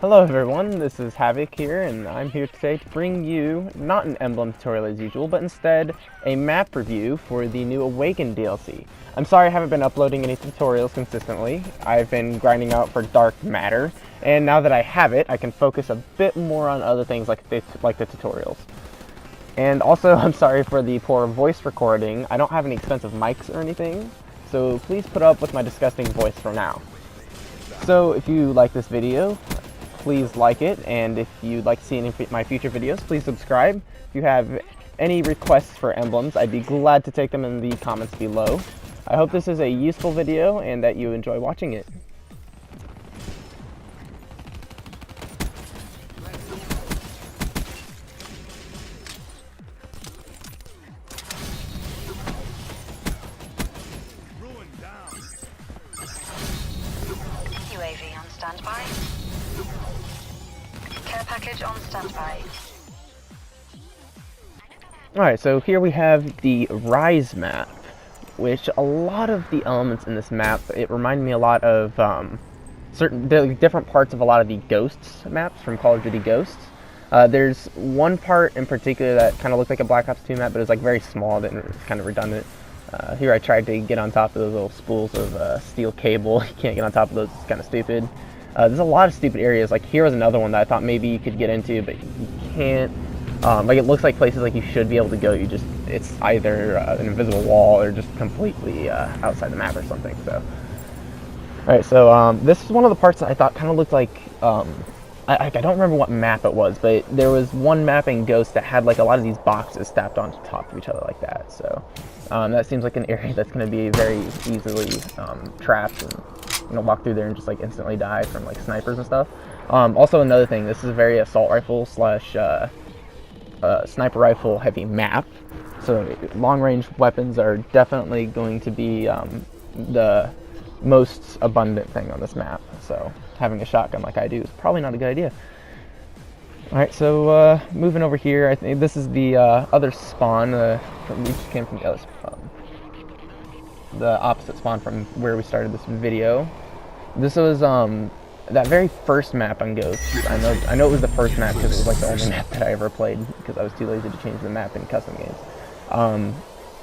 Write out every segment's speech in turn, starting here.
Hello everyone, this is Havoc here, and I'm here today to bring you not an emblem tutorial as usual, but instead a map review for the new Awaken DLC. I'm sorry I haven't been uploading any tutorials consistently. I've been grinding out for Dark Matter, and now that I have it, I can focus a bit more on other things like the tutorials. And also, I'm sorry for the poor voice recording. I don't have any expensive mics or anything, so please put up with my disgusting voice for now. So if you like this video, please like it, and if you'd like to see any of my future videos, please subscribe. If you have any requests for emblems, I'd be glad to take them in the comments below. I hope this is a useful video and that you enjoy watching it. UAV on standby. Care package on standby. Alright, so here we have the Rise map, which a lot of the elements in this map, it reminded me a lot of certain different parts of a lot of the Ghosts maps from Call of Duty Ghosts. There's one part in particular that kind of looked like a Black Ops 2 map, but it was like very small and it's kind of redundant. Here I tried to get on top of those little spools of steel cable. You can't get on top of those, it's kind of stupid. There's a lot of stupid areas. Like here was another one that I thought maybe you could get into, but you can't. Like it looks like places like you should be able to go. It's either an invisible wall or just completely outside the map or something. So, alright, so this is one of the parts that I thought kind of looked like, I don't remember what map it was, but there was one map in Ghost that had like a lot of these boxes stacked on top of each other like that. So that seems like an area that's going to be very easily trapped and walk through there and just like instantly die from like snipers and stuff. Also another thing, this is a very assault rifle slash sniper rifle heavy map, so long range weapons are definitely going to be the most abundant thing on this map, so having a shotgun like I do is probably not a good idea. Alright, so moving over here, I think this is the other spawn. We just came from the other spawn, the opposite spawn from where we started this video. This was that very first map on Ghost. I know it was the first map because it was like the only map that I ever played because I was too lazy to change the map in custom games.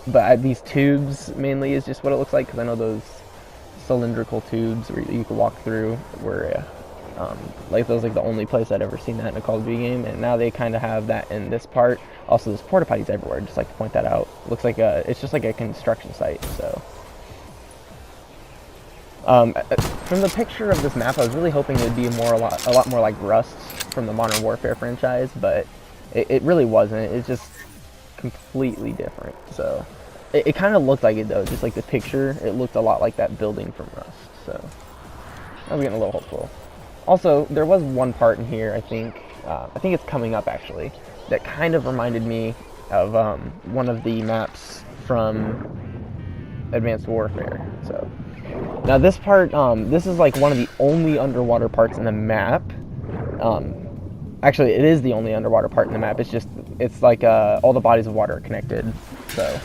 But these tubes mainly is just what it looks like, because I know those cylindrical tubes where you can walk through were like those like the only place I'd ever seen that in a Call of Duty game, and now they kind of have that in this part. Also, there's porta potties everywhere. Just like to point that out. Looks like it's just like a construction site. So. From the picture of this map, I was really hoping it would be a lot more like Rust from the Modern Warfare franchise, but it really wasn't. It's just completely different. So it kind of looked like it though, just like the picture. It looked a lot like that building from Rust. So I was getting a little hopeful. Also, there was one part in here, I think it's coming up actually, that kind of reminded me of one of the maps from Advanced Warfare. So. Now this part, this is like one of the only underwater parts in the map. Actually, it is the only underwater part in the map. It's like all the bodies of water are connected. So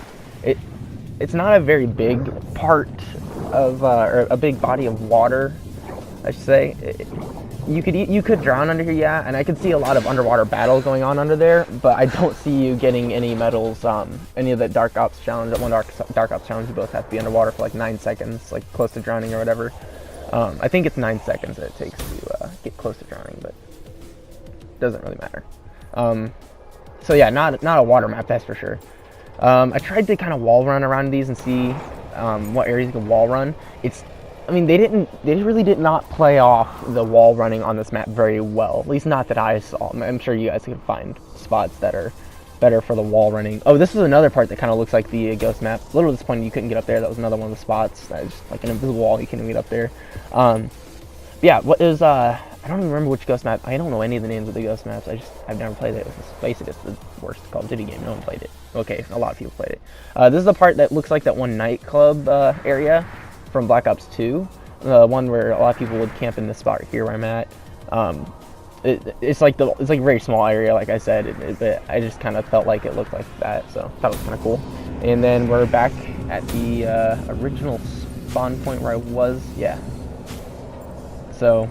it's not a very big part of, or a big body of water, I should say. You could drown under here, yeah, and I could see a lot of underwater battles going on under there, but I don't see you getting any medals, any of the Dark Ops challenge. That one Dark Ops challenge, you both have to be underwater for like 9 seconds, like close to drowning or whatever. I think it's 9 seconds that it takes to get close to drowning, but it doesn't really matter. So yeah, not a water map, that's for sure. I tried to kind of wall run around these and see what areas you can wall run. They really did not play off the wall running on this map very well. At least not that I saw. I'm sure you guys can find spots that are better for the wall running. Oh, this is another part that kind of looks like the Ghost map. A little disappointed you couldn't get up there. That was another one of the spots. That was like an invisible wall. You couldn't get up there. Yeah, what is I don't even remember which Ghost map. I don't know any of the names of the Ghost maps. I've never played it. Let's face it, it's the worst Call of Duty game. No one played it. Okay, a lot of people played it. This is the part that looks like that one nightclub area from Black Ops 2, the one where a lot of people would camp in this spot right here where I'm at. It's like a very small area, like I said, but I just kind of felt like it looked like that, so I thought it was kind of cool. And then we're back at the original spawn point where I was, yeah. So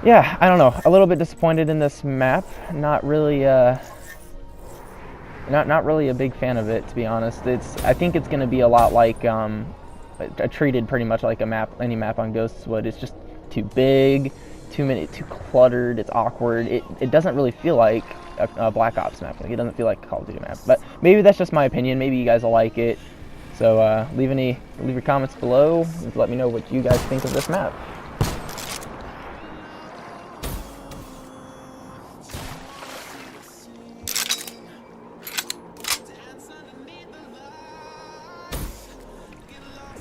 yeah, I don't know. A little bit disappointed in this map. Not really, not really a big fan of it, to be honest. I think it's going to be a lot like, treated pretty much like a map, any map on Ghosts would. It's just too big, too cluttered. It's awkward. It doesn't really feel like a Black Ops map. Like, it doesn't feel like a Call of Duty map. But maybe that's just my opinion. Maybe you guys will like it. So leave your comments below and let me know what you guys think of this map.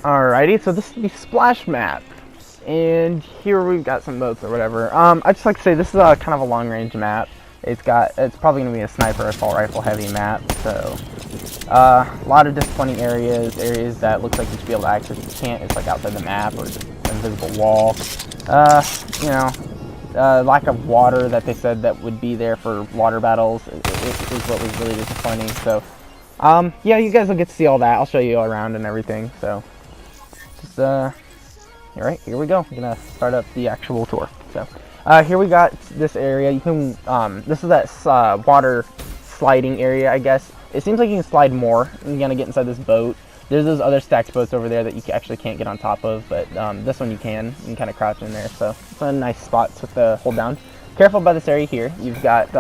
Alrighty, so this is the Splash map, and here we've got some boats or whatever. I'd just like to say this is a kind of a long-range map. It's probably going to be a sniper assault rifle heavy map, so a lot of disappointing areas that looks like you should be able to access, you can't. It's like outside the map or just an invisible wall. You know, lack of water that they said that would be there for water battles is what was really disappointing. So yeah, you guys will get to see all that. I'll show you around and everything. So just alright, here we go. I'm gonna start up the actual tour. So here we got this area. You can this is that water sliding area, I guess. It seems like you can slide more. You're gonna get inside this boat. There's those other stacked boats over there that you actually can't get on top of, but this one you can. You can kind of crouch in there, so it's a nice spot to hold down. Careful by this area here. You've got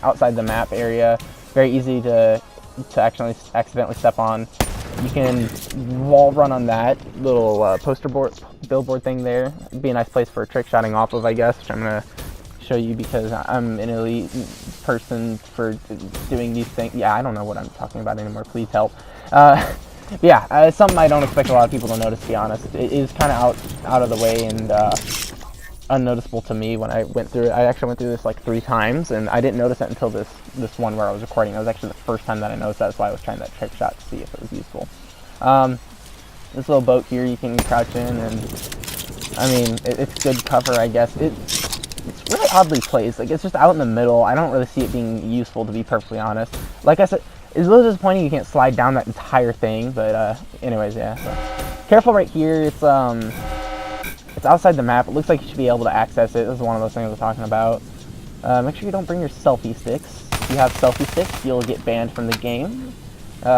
outside the map area, very easy to actually accidentally step on. You can wall run on that little billboard thing there. It'd be a nice place for trick shotting off of, I guess, which I'm gonna show you because I'm an elite person for doing these things. Yeah, I don't know what I'm talking about anymore. Please help. Yeah, it's something I don't expect a lot of people to notice, to be honest. It is kind of out of the way and unnoticeable to me when I went through it. I actually went through this like 3 times, and I didn't notice it until this one where I was recording. That was actually the first time that I noticed that. That's why I was trying that trick shot to see if it was useful. This little boat here you can crouch in, and I mean, it's good cover, I guess. It's really oddly placed. Like, it's just out in the middle. I don't really see it being useful, to be perfectly honest. Like I said, it's a little disappointing you can't slide down that entire thing, but anyways, yeah. So careful right here. It's outside the map. It looks like you should be able to access it. This is one of those things I was talking about. Make sure you don't bring your selfie sticks. If you have selfie sticks, you'll get banned from the game. They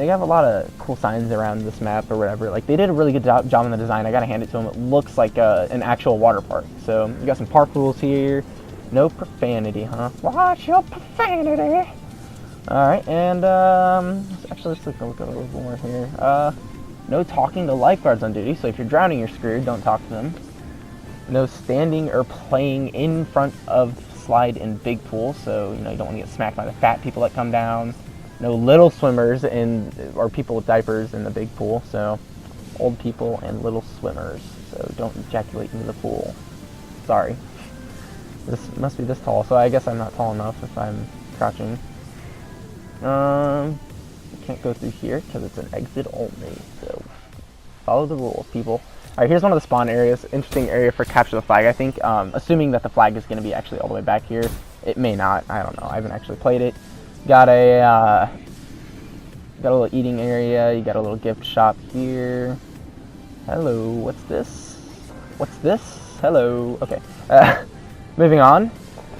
have a lot of cool signs around this map or whatever. Like, they did a really good job in the design. I gotta hand it to them. It looks like an actual water park. So you got some park rules here. No profanity, huh? Watch your profanity. All right, and actually let's look a little more here. No talking to lifeguards on duty. So if you're drowning, you're screwed. Don't talk to them. No standing or playing in front of slide in big pools. So you know you don't want to get smacked by the fat people that come down. No little swimmers or people with diapers in the big pool. So old people and little swimmers. So don't ejaculate into the pool. Sorry. This must be this tall, so I guess I'm not tall enough if I'm crouching. Can't go through here because it's an exit only. So follow the rules, people. All right, here's one of the spawn areas. Interesting area for capture the flag, I think. Assuming that the flag is going to be actually all the way back here. It may not. I don't know. I haven't actually played it. Got a little eating area. You got a little gift shop here. Hello. What's this? What's this? Hello. Okay. Moving on.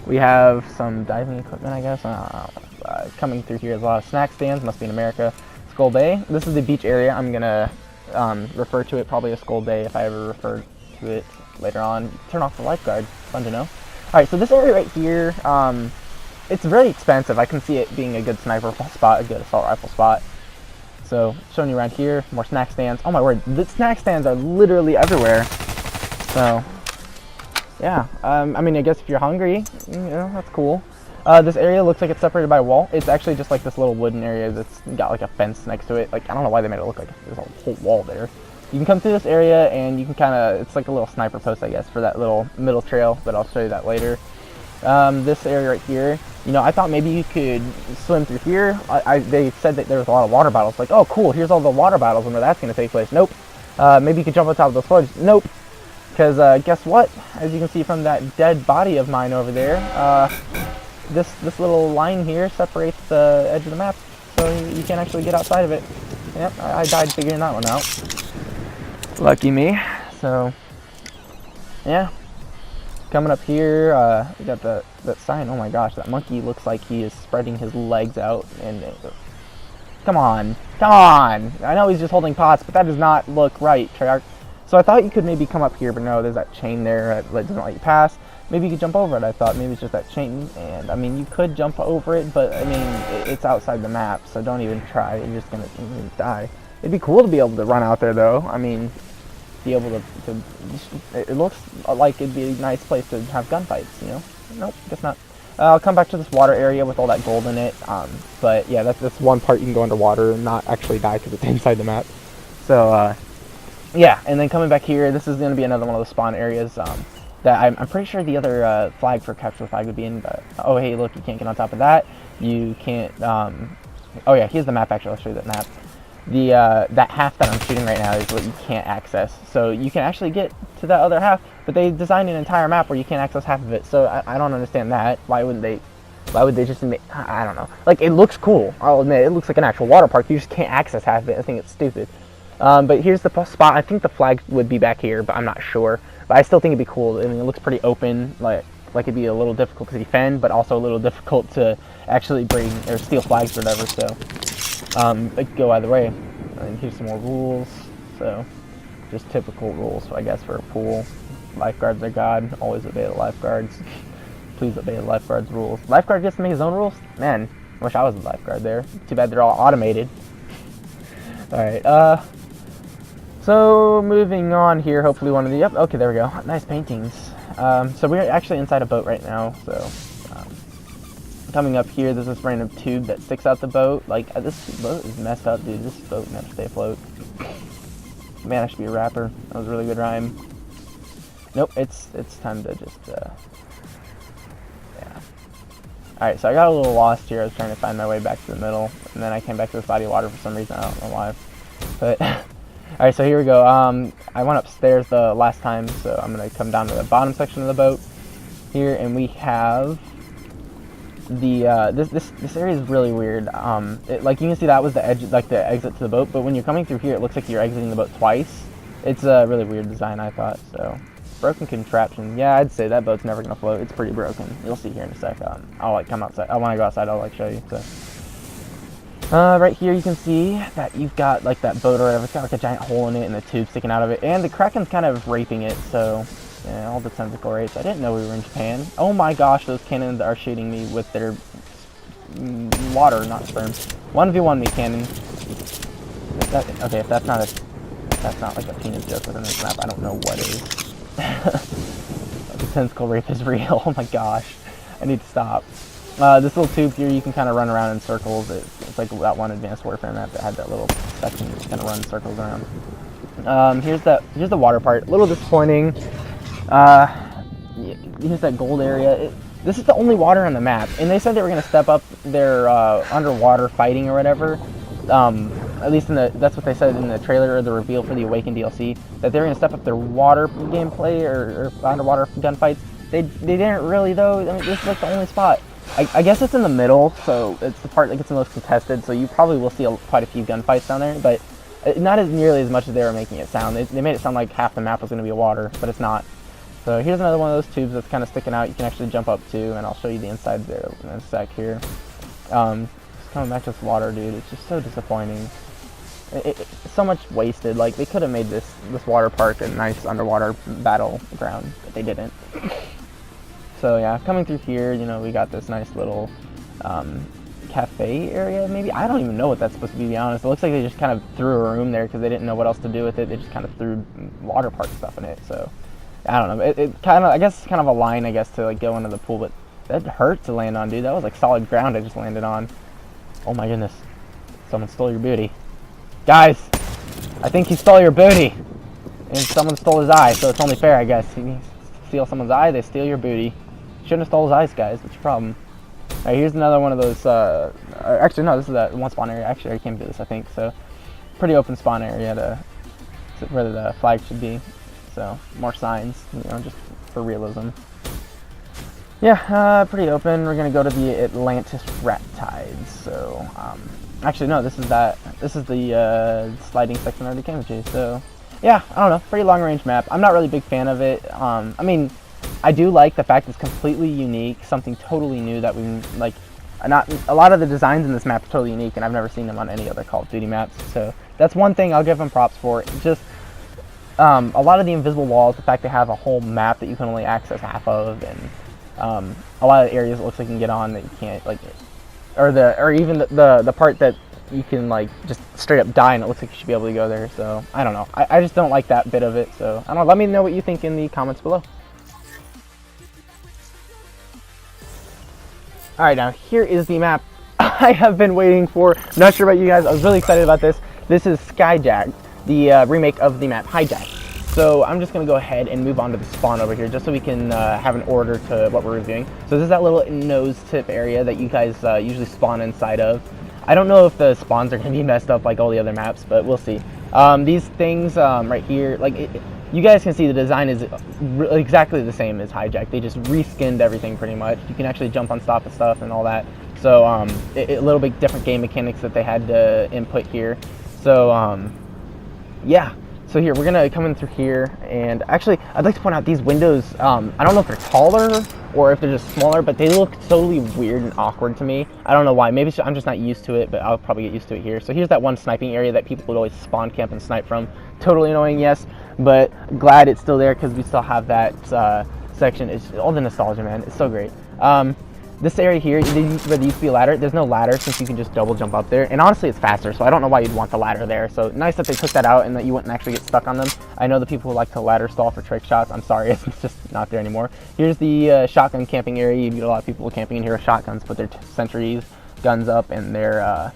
We have some diving equipment, I guess. Coming through here is a lot of snack stands. Must be in America. Skull Bay. This is the beach area. I'm gonna refer to it probably as Skull Bay if I ever refer to it later on. Turn off the lifeguard. Fun to know. All right, so this area right here, it's really expensive. I can see it being a good sniper spot, a good assault rifle spot. So showing you around here, more snack stands. Oh my word, the snack stands are literally everywhere. So yeah, I mean, I guess if you're hungry, you know, that's cool. This area looks like it's separated by a wall. It's actually just like this little wooden area that's got like a fence next to it. Like, I don't know why they made it look like there's a whole wall there. You can come through this area and you can kind of, it's like a little sniper post, I guess, for that little middle trail, but I'll show you that later. This area right here, you know, I thought maybe you could swim through here. They said that there was a lot of water battles. Like, oh cool, here's all the water battles and where that's going to take place. Nope. Maybe you could jump on top of those floors. Nope. Because guess what? As you can see from that dead body of mine over there, this little line here separates the edge of the map, so you can't actually get outside of it. Yep, I died figuring that one out. Lucky me. So yeah. Coming up here, we got that sign. Oh my gosh, that monkey looks like he is spreading his legs out. And come on, come on! I know he's just holding pots, but that does not look right, Treyarch. So I thought you could maybe come up here, but no, there's that chain there that doesn't let you pass. Maybe you could jump over it. I thought maybe it's just that chain, and I mean you could jump over it, but I mean it's outside the map, so don't even try. You're just gonna die. It'd be cool to be able to run out there, though. I mean, be able to it looks like it'd be a nice place to have gunfights, you know? Nope, guess not. I'll come back to this water area with all that gold in it, but yeah, that's one part you can go underwater and not actually die because it's inside the map. So yeah, and then coming back here, this is going to be another one of the spawn areas that I'm pretty sure the other flag for capture flag would be in, but oh hey, look, you can't get on top of that. You can't, oh yeah, here's the map actually, I'll show you that map. That half that I'm shooting right now is what you can't access. So you can actually get to that other half, but they designed an entire map where you can't access half of it. So I don't understand that. Why would they just make, I don't know. Like, it looks cool. I'll admit, it looks like an actual water park. You just can't access half of it. I think it's stupid. But here's the spot. I think the flag would be back here, but I'm not sure. But I still think it'd be cool. I mean, it looks pretty open. Like it'd be a little difficult to defend, but also a little difficult to actually bring or steal flags or whatever. So it could go either way. And here's some more rules. So just typical rules, I guess, for a pool. Lifeguards are God. Always obey the lifeguards. Please obey the lifeguards' rules. Lifeguard gets to make his own rules? Man, I wish I was a lifeguard there. Too bad they're all automated. Alright, so moving on here, hopefully one of the, yep, okay, there we go. Nice paintings. So we're actually inside a boat right now, so coming up here, there's this random tube that sticks out the boat. Like, this boat is messed up, dude. This boat never stay afloat. Man, I should be a rapper. That was a really good rhyme. Nope, it's time to just, yeah. Alright, so I got a little lost here. I was trying to find my way back to the middle, and then I came back to this body of water for some reason. I don't know why. But, alright, so here we go. I went upstairs the last time, so I'm going to come down to the bottom section of the boat here, and we have the, this area is really weird. Like, you can see that was the edge, like the exit to the boat, but when you're coming through here, it looks like you're exiting the boat twice. It's a really weird design, I thought, so. Broken contraption. Yeah, I'd say that boat's never gonna float. It's pretty broken. You'll see here in a sec. I'll like come outside. When I go outside, I'll like show you. So, right here you can see that you've got like that boat or whatever. It's got like a giant hole in it and a tube sticking out of it, and the Kraken's kind of raping it. So, yeah, all the tentacle rapes. I didn't know we were in Japan. Oh my gosh, those cannons are shooting me with their water, not sperm. 1v1 me, cannon. Okay, if that's not like a penis joke within this map, I don't know what is. The tentacle rape is real. Oh my gosh, I need to stop. This little tube here, you can kind of run around in circles. It's like that one Advanced Warfare map that had that little section that you kind of run in circles around. Here's the water part. A little disappointing. Here's that gold area. This is the only water on the map, and they said they were going to step up their underwater fighting or whatever. At least that's what they said in the trailer or the reveal for the Awaken DLC, that they're going to step up their water gameplay or underwater gunfights. They didn't really, though. I mean, this is like the only spot. I guess it's in the middle, so it's the part that gets the most contested, so you probably will see quite a few gunfights down there, but not as nearly as much as they were making it sound. They made it sound like half the map was going to be water, but it's not. So here's another one of those tubes that's kind of sticking out. You can actually jump up to, and I'll show you the inside there in a sec here. Coming back to this water, dude, it's just so disappointing. It's so much wasted. Like, they could have made this water park a nice underwater battleground, but they didn't. So yeah, coming through here, you know, we got this nice little cafe area, maybe? I don't even know what that's supposed to be honest. It looks like they just kind of threw a room there because they didn't know what else to do with it. They just kind of threw water park stuff in it, so I don't know. It kind of, I guess it's kind of a line, I guess, to like go into the pool, but that hurt to land on, dude. That was like solid ground I just landed on. Oh my goodness. Someone stole your booty. Guys, I think he stole your booty. And someone stole his eye, so it's only fair, I guess. You steal someone's eye, they steal your booty. Shouldn't have stole his eyes, guys. That's your problem. Alright, here's another one of those, actually, no, this is that one spawn area. Actually, I came to this, I think, so. Pretty open spawn area to where the flag should be. So, more signs, you know, just for realism. Yeah, pretty open. We're gonna go to the Atlantis Rat Tides. So, actually, no, this is the sliding section I already came to. So, yeah, I don't know, pretty long range map. I'm not really a big fan of it. I mean, I do like the fact it's completely unique, something totally new that we like. Not a lot of the designs in this map are totally unique, and I've never seen them on any other Call of Duty maps. So that's one thing I'll give them props for. Just a lot of the invisible walls, the fact they have a whole map that you can only access half of, and a lot of the areas it looks like you can get on that you can't, like, or even the part that you can like just straight up die and it looks like you should be able to go there. So I don't know. I just don't like that bit of it. So I don't know. Let me know what you think in the comments below. Alright, now here is the map I have been waiting for. I'm not sure about you guys. I was really excited about this. This is Skyjack, the remake of the map Hijack. So I'm just going to go ahead and move on to the spawn over here just so we can have an order to what we're reviewing. So this is that little nose tip area that you guys usually spawn inside of. I don't know if the spawns are going to be messed up like all the other maps, but we'll see. These things right here, like you guys can see the design is exactly the same as Hijack. They just reskinned everything pretty much. You can actually jump on top of stuff and all that. So a little bit different game mechanics that they had to input here. So yeah. So here, we're gonna come in through here, and actually, I'd like to point out these windows, I don't know if they're taller, or if they're just smaller, but they look totally weird and awkward to me. I don't know why, maybe I'm just not used to it, but I'll probably get used to it here. So here's that one sniping area that people would always spawn camp and snipe from. Totally annoying, yes, but glad it's still there, because we still have that section. It's all the nostalgia, man, it's so great. This area here, where there used to be a ladder, there's no ladder since you can just double jump up there. And honestly, it's faster, so I don't know why you'd want the ladder there. So nice that they took that out and that you wouldn't actually get stuck on them. I know the people who like to ladder stall for trick shots. I'm sorry, it's just not there anymore. Here's the shotgun camping area. You get a lot of people camping in here with shotguns, put their sentries, guns up, and their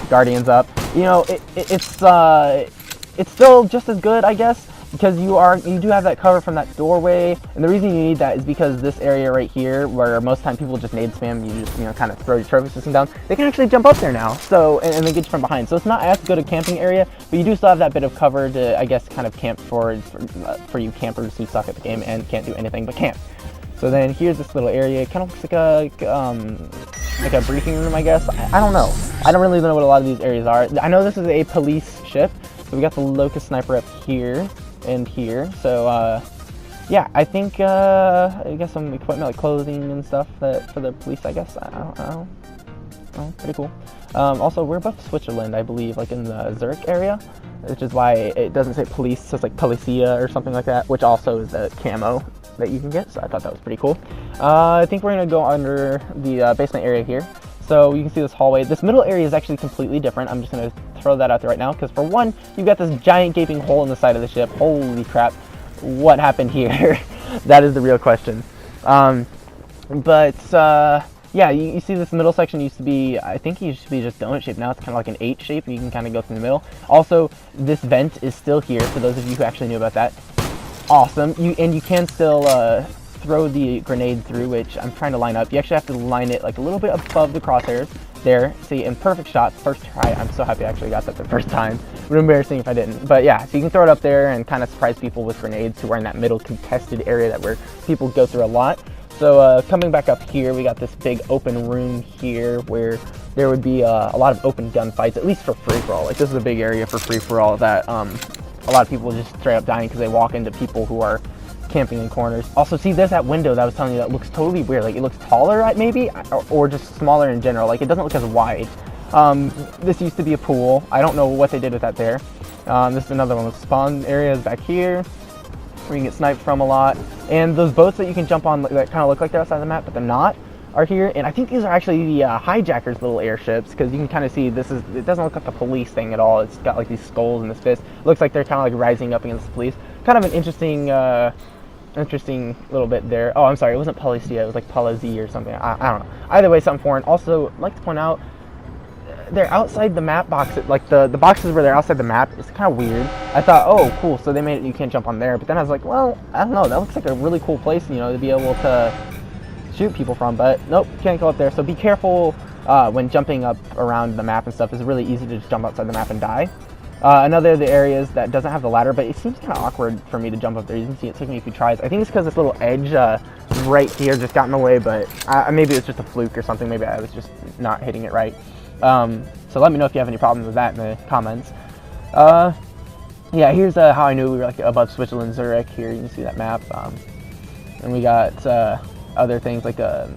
guardians up. You know, it's still just as good, I guess, because you do have that cover from that doorway, and the reason you need that is because this area right here, where most time people just nade spam, you just kind of throw your trophy system down, they can actually jump up there now, so and they get you from behind. So it's not as good a camping area, but you do still have that bit of cover to, I guess, kind of camp for you campers who suck at the game and can't do anything but camp. So then here's this little area. It kind of looks like a briefing room, I guess. I don't know. I don't really know what a lot of these areas are. I know this is a police ship, so we got the Locust Sniper up here and here. So yeah, I think I guess some equipment like clothing and stuff that for the police, I guess. I don't know. Oh, pretty cool. Also, we're above Switzerland, I believe, like in the Zurich area, which is why it doesn't say police, so it's like Policia or something like that, which also is a camo that you can get, so I thought that was pretty cool. I think we're gonna go under the basement area here. So you can see this hallway. This middle area is actually completely different. I'm just going to throw that out there right now, because for one, you've got this giant gaping hole in the side of the ship. Holy crap, what happened here? That is the real question. Yeah, you see this middle section used to be, I think it used to be just donut shape. Now it's kind of like an H shape, and you can kind of go through the middle. Also, this vent is still here, for those of you who actually knew about that. Awesome. You can still throw the grenade through, which I'm trying to line up. You actually have to line it like a little bit above the crosshairs. There, see, in perfect shot, first try. I'm so happy I actually got that the first time. It would be embarrassing if I didn't. But yeah, so you can throw it up there and kind of surprise people with grenades who are in that middle contested area where people go through a lot. So coming back up here, we got this big open room here where there would be a lot of open gunfights, at least for free-for-all. Like, this is a big area for free-for-all that a lot of people just straight up dying because they walk into people who are camping in corners. Also, see, there's that window that I was telling you that looks totally weird. Like, it looks taller, maybe, or just smaller in general. Like, it doesn't look as wide. This used to be a pool. I don't know what they did with that there. This is another one. The spawn area is back here, where you can get sniped from a lot. And those boats that you can jump on that kind of look like they're outside the map, but they're not, are here. And I think these are actually the hijackers' little airships, because you can kind of see it doesn't look like a police thing at all. It's got like these skulls and this fist. It looks like they're kind of like rising up against the police. Kind of an interesting little bit there. Oh, I'm sorry, it wasn't Policia, it was like Polizy or something. I don't know. Either way, something foreign. Also, I'd like to point out, they're outside the map box. Like the boxes where they're outside the map, it's kind of weird. I thought, oh, cool, so they made it you can't jump on there. But then I was like, well, I don't know, that looks like a really cool place, you know, to be able to shoot people from. But nope, can't go up there. So be careful when jumping up around the map and stuff. It's really easy to just jump outside the map and die. Another of the areas that doesn't have the ladder, but it seems kind of awkward for me to jump up there. You can see it took me a few tries. I think it's because this little edge right here just got in the way, but maybe it's just a fluke or something. Maybe I was just not hitting it right. So let me know if you have any problems with that in the comments. yeah, here's how I knew we were like above Switzerland, Zurich. Here you can see that map. And we got other things like I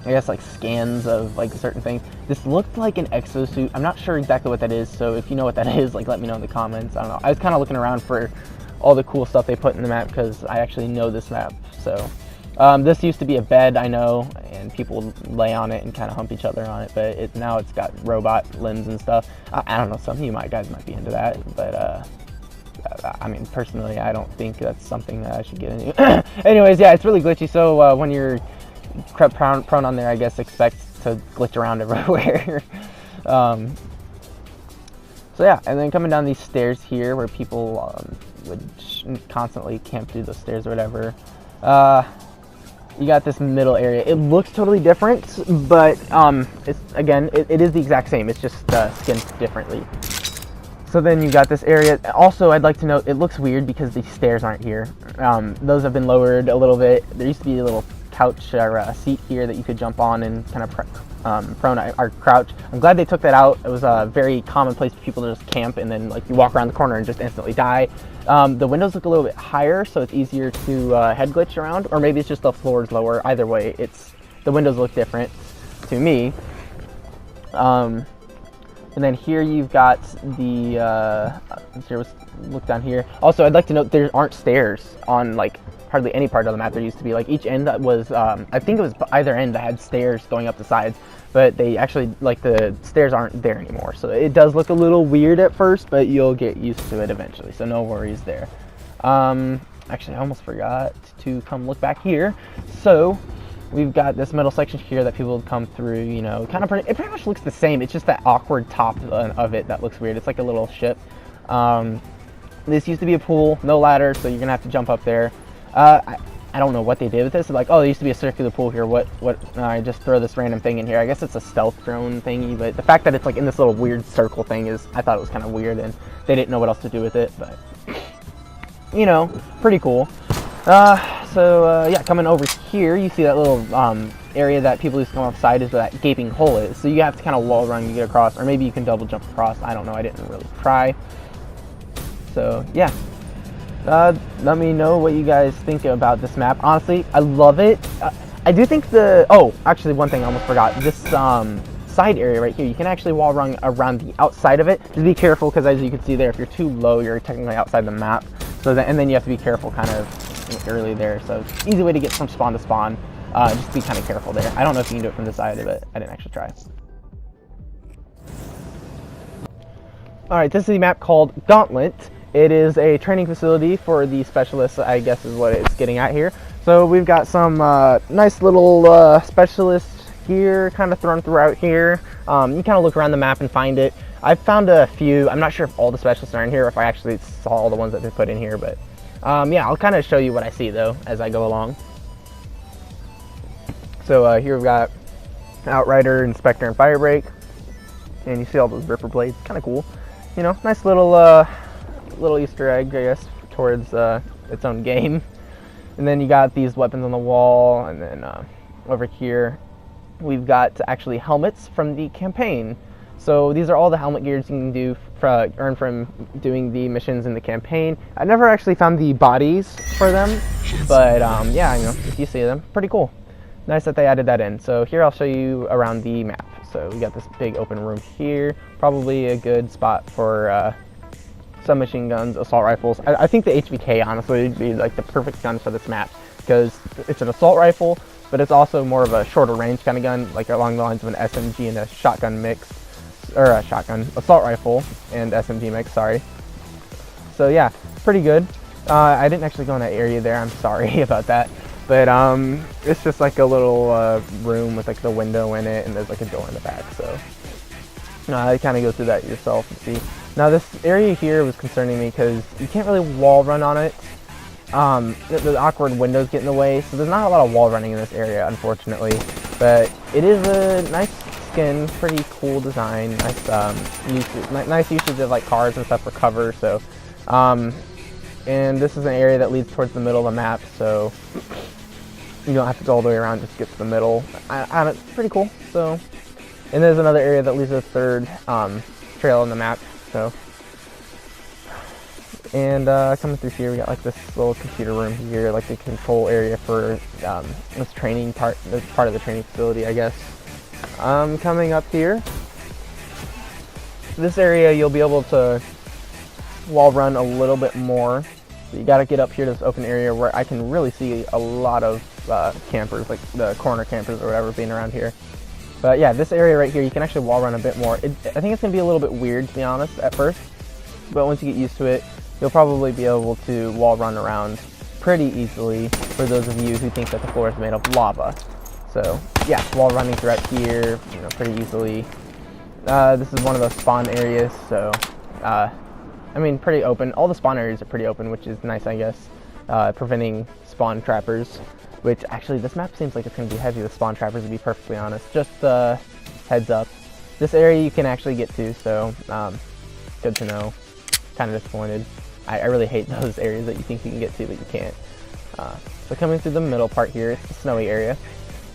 guess like scans of like certain things. This looked like an exosuit. I'm not sure exactly what that is, so if you know what that is, like let me know in the comments. I don't know. I was kind of looking around for all the cool stuff they put in the map because I actually know this map. So this used to be a bed, I know, and people lay on it and kind of hump each other on it, but now it's got robot limbs and stuff. I don't know, some of you guys might be into that, but I mean, personally, I don't think that's something that I should get into. Anyways, yeah, it's really glitchy, so when you're prone on there, I guess expect to glitch around everywhere. So yeah, and then coming down these stairs here where people would constantly camp through the stairs or whatever. You got this middle area. It looks totally different, but it's again, it is the exact same. It's just skinned differently. So then you got this area. Also, I'd like to note, it looks weird because the stairs aren't here. Those have been lowered a little bit. There used to be a little couch or a seat here that you could jump on and kind of prone or crouch. I'm glad they took that out. It was a very common place for people to just camp and then like you walk around the corner and just instantly die. The windows look a little bit higher, so it's easier to head glitch around, or maybe it's just the floor is lower. Either way, the windows look different to me. And then here you've got the, look down here. Also, I'd like to note there aren't stairs on like hardly any part of the map. There used to be like each end that was, I think it was either end that had stairs going up the sides, but they actually, like the stairs aren't there anymore. So it does look a little weird at first, but you'll get used to it eventually. So no worries there. Actually, I almost forgot to come look back here. So we've got this middle section here that people come through, you know, it pretty much looks the same. It's just that awkward top of it that looks weird. It's like a little ship. This used to be a pool, no ladder, so you're gonna have to jump up there. I don't know what they did with this. Like, oh, there used to be a circular pool here. I just throw this random thing in here. I guess it's a stealth drone thingy, but the fact that it's like in this little weird circle thing I thought it was kind of weird, and they didn't know what else to do with it, but you know, pretty cool. Yeah, coming over here, you see that little area that people used to come outside is where that gaping hole is. So you have to kind of wall run to get across, or maybe you can double jump across. I don't know. I didn't really try. So yeah, let me know what you guys think about this map. Honestly, I love it. I do think actually one thing I almost forgot. This side area right here, you can actually wall run around the outside of it. Just be careful because as you can see there, if you're too low, you're technically outside the map. So and then you have to be careful kind of early there. So easy way to get from spawn to spawn. Just be kind of careful there. I don't know if you can do it from the side of it. I didn't actually try. Alright, this is a map called Gauntlet. It is a training facility for the specialists, I guess is what it's getting at here. So we've got some nice little specialists here kind of thrown throughout here. You kind of look around the map and find it. I've found a few. I'm not sure if all the specialists are in here or if I actually saw all the ones that they put in here, but yeah, I'll kind of show you what I see though as I go along. So here we've got Outrider, Inspector, and Firebreak, and you see all those Ripper blades. Kind of cool, you know. Nice little little Easter egg, I guess, towards its own game. And then you got these weapons on the wall, and then over here we've got actually helmets from the campaign. So these are all the helmet gears you can do earn from doing the missions in the campaign. I never actually found the bodies for them, but yeah, you know, if you see them, pretty cool. Nice that they added that in. So here I'll show you around the map. So we got this big open room here, probably a good spot for submachine guns, assault rifles. I think the HVK honestly would be like the perfect gun for this map because it's an assault rifle, but it's also more of a shorter range kind of gun, like along the lines of an SMG and a shotgun mix. Or a shotgun, assault rifle, and SMG mix, sorry. So yeah, pretty good. I didn't actually go in that area there, I'm sorry about that. But it's just like a little room with like the window in it, and there's like a door in the back, so. I kind of go through that yourself and see. Now this area here was concerning me because you can't really wall run on it. The awkward windows get in the way, so there's not a lot of wall running in this area, unfortunately. But it is a nice skin, pretty cool design, nice usage of like cars and stuff for cover. So and this is an area that leads towards the middle of the map, so you don't have to go all the way around, just get to the middle. It's pretty cool. So, and there's another area that leads to the third trail on the map. So And coming through here, we got like this little computer room here, like the control area for this training part. This part of the training facility, I guess. Coming up here, this area you'll be able to wall run a little bit more. So you got to get up here to this open area where I can really see a lot of campers, like the corner campers or whatever, being around here. But yeah, this area right here, you can actually wall run a bit more. I think it's going to be a little bit weird, to be honest, at first. But once you get used to it, you'll probably be able to wall run around pretty easily for those of you who think that the floor is made of lava. So yeah, wall running throughout here, you know, pretty easily. This is one of those spawn areas, so I mean, pretty open. All the spawn areas are pretty open, which is nice, I guess, preventing spawn trappers. Which actually, this map seems like it's going to be heavy with spawn trappers, to be perfectly honest. Just heads up. This area you can actually get to, so good to know. Kind of disappointed. I really hate those areas that you think you can get to, but you can't. So coming through the middle part here, it's the snowy area.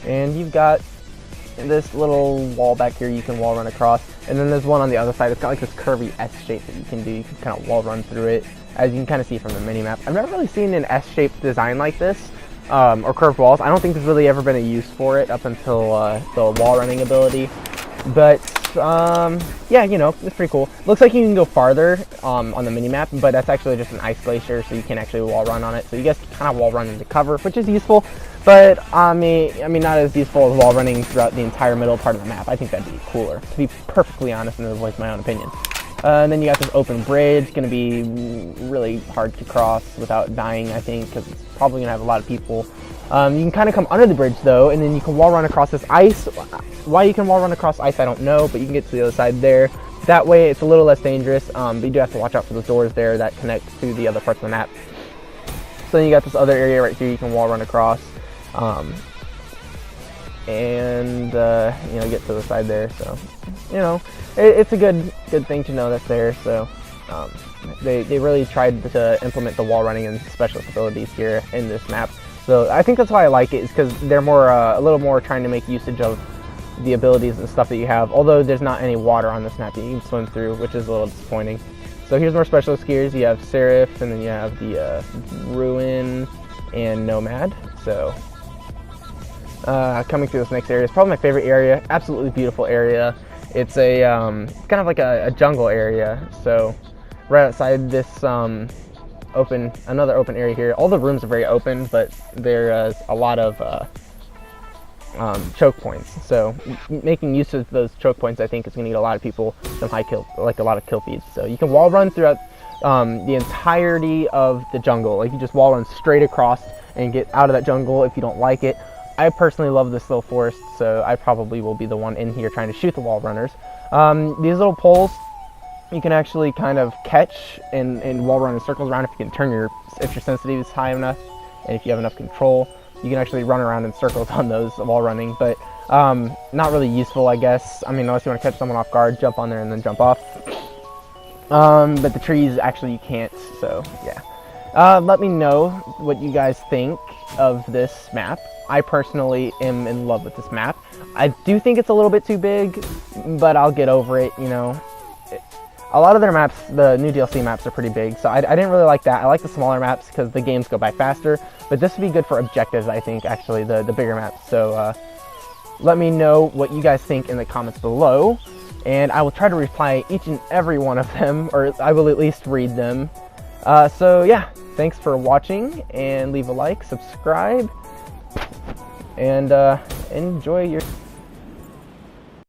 And you've got this little wall back here you can wall run across. And then there's one on the other side. It's got like this curvy S shape that you can do. You can kind of wall run through it, as you can kind of see from the mini-map. I've never really seen an S-shaped design like this, or curved walls. I don't think there's really ever been a use for it up until the wall running ability. But yeah, you know, it's pretty cool. Looks like you can go farther on the mini-map, but that's actually just an ice glacier, so you can actually wall run on it. So you guys can kind of wall run into cover, which is useful, but I mean not as useful as wall running throughout the entire middle part of the map. I think that'd be cooler, to be perfectly honest, and to voice my own opinion. And then you got this open bridge, going to be really hard to cross without dying, I think, because it's probably going to have a lot of people. You can kind of come under the bridge, though, and then you can wall run across this ice. Why you can wall run across ice, I don't know, but you can get to the other side there. That way, it's a little less dangerous, but you do have to watch out for those doors there that connect to the other parts of the map. So then you got this other area right here you can wall run across, and you know, get to the side there. So you know, it's a good thing to know that's there. So they really tried to implement the wall running and specialist abilities here in this map. So I think that's why I like it, is because they're more a little more trying to make usage of the abilities and stuff that you have. Although there's not any water on this map that you can swim through, which is a little disappointing. So here's more specialist gears. You have Seraph, and then you have the Ruin and Nomad. So coming through this next area is probably my favorite area. Absolutely beautiful area. It's a kind of like a jungle area. So right outside this another open area here. All the rooms are very open, but there's a lot of choke points. So making use of those choke points, I think, is going to get a lot of people some high kill, like a lot of kill feeds. So you can wall run throughout the entirety of the jungle. Like, you just wall run straight across and get out of that jungle if you don't like it. I personally love this little forest, so I probably will be the one in here trying to shoot the wall runners. These little poles you can actually kind of catch and wall run in circles around if you can turn if your sensitivity is high enough, and if you have enough control, you can actually run around in circles on those wall running. But not really useful, I guess. I mean, unless you want to catch someone off guard, jump on there and then jump off. But the trees, actually, you can't. So yeah, let me know what you guys think of this map. I personally am in love with this map. I do think it's a little bit too big, but I'll get over it, you know. A lot of their maps, the new DLC maps, are pretty big, so I didn't really like that. I like the smaller maps because the games go by faster, but this would be good for objectives, I think, actually, the bigger maps. So let me know what you guys think in the comments below, and I will try to reply each and every one of them, or I will at least read them. So yeah, thanks for watching, and leave a like, subscribe, and enjoy your...